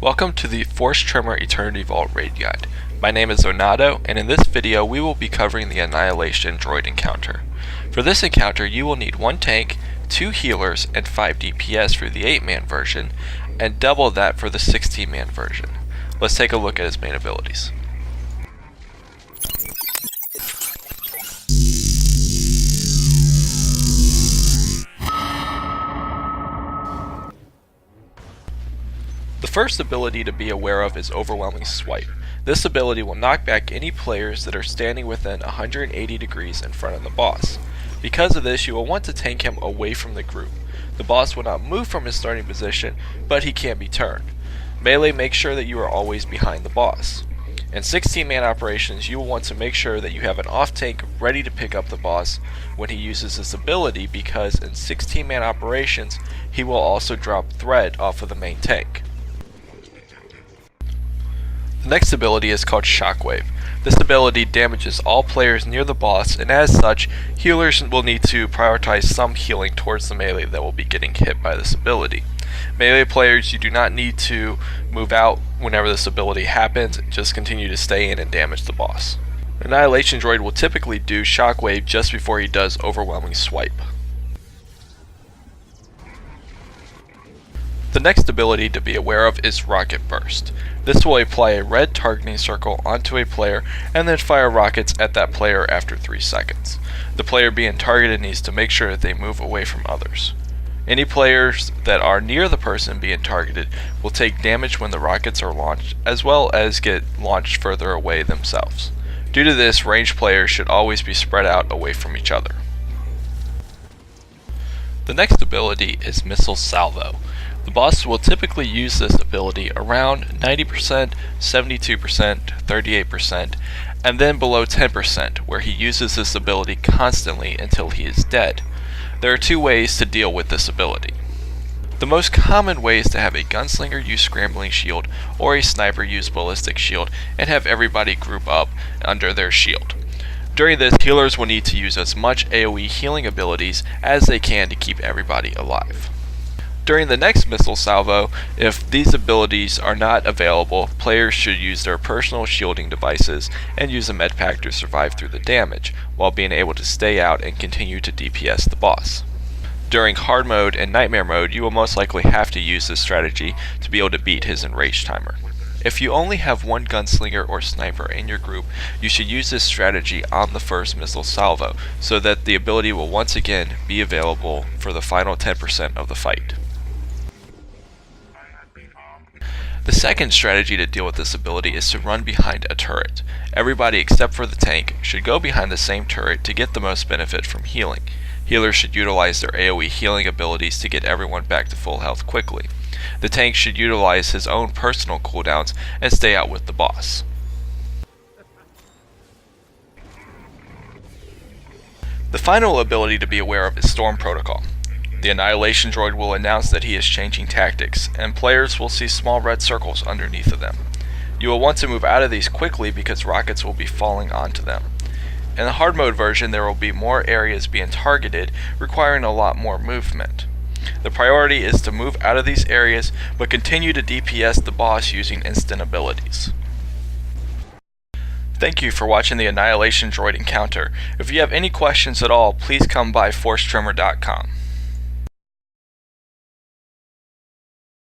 Welcome to the ForceTremor Eternity Vault Raid Guide. My name is Onato, and in this video we will be covering the Annihilation Droid encounter. For this encounter you will need 1 tank, 2 healers, and 5 DPS for the 8-man version, and double that for the 16-man version. Let's take a look at his main abilities. The first ability to be aware of is Overwhelming Swipe. This ability will knock back any players that are standing within 180 degrees in front of the boss. Because of this, you will want to tank him away from the group. The boss will not move from his starting position, but he can be turned. Melee makes sure that you are always behind the boss. In 16-man operations, you will want to make sure that you have an off tank ready to pick up the boss when he uses this ability, because in 16-man operations, he will also drop thread off of the main tank. The next ability is called Shockwave. This ability damages all players near the boss, and as such, healers will need to prioritize some healing towards the melee that will be getting hit by this ability. Melee players, you do not need to move out whenever this ability happens, just continue to stay in and damage the boss. Annihilation Droid will typically do Shockwave just before he does Overwhelming Swipe. The next ability to be aware of is Rocket Burst. This will apply a red targeting circle onto a player and then fire rockets at that player after 3 seconds. The player being targeted needs to make sure that they move away from others. Any players that are near the person being targeted will take damage when the rockets are launched, as well as get launched further away themselves. Due to this, ranged players should always be spread out away from each other. The next ability is Missile Salvo. The boss will typically use this ability around 90%, 72%, 38%, and then below 10%, where he uses this ability constantly until he is dead. There are 2 ways to deal with this ability. The most common way is to have a gunslinger use Scrambling Shield or a sniper use Ballistic Shield and have everybody group up under their shield. During this, healers will need to use as much AoE healing abilities as they can to keep everybody alive. During the next Missile Salvo, if these abilities are not available, players should use their personal shielding devices and use a med pack to survive through the damage, while being able to stay out and continue to DPS the boss. During Hard Mode and Nightmare Mode, you will most likely have to use this strategy to be able to beat his Enrage timer. If you only have 1 gunslinger or sniper in your group, you should use this strategy on the first Missile Salvo, so that the ability will once again be available for the final 10% of the fight. The second strategy to deal with this ability is to run behind a turret. Everybody except for the tank should go behind the same turret to get the most benefit from healing. Healers should utilize their AoE healing abilities to get everyone back to full health quickly. The tank should utilize his own personal cooldowns and stay out with the boss. The final ability to be aware of is Storm Protocol. The Annihilation Droid will announce that he is changing tactics, and players will see small red circles underneath of them. You will want to move out of these quickly because rockets will be falling onto them. In the hard mode version, there will be more areas being targeted, requiring a lot more movement. The priority is to move out of these areas, but continue to DPS the boss using instant abilities. Thank you for watching the Annihilation Droid encounter. If you have any questions at all, please come by ForceTremor.com.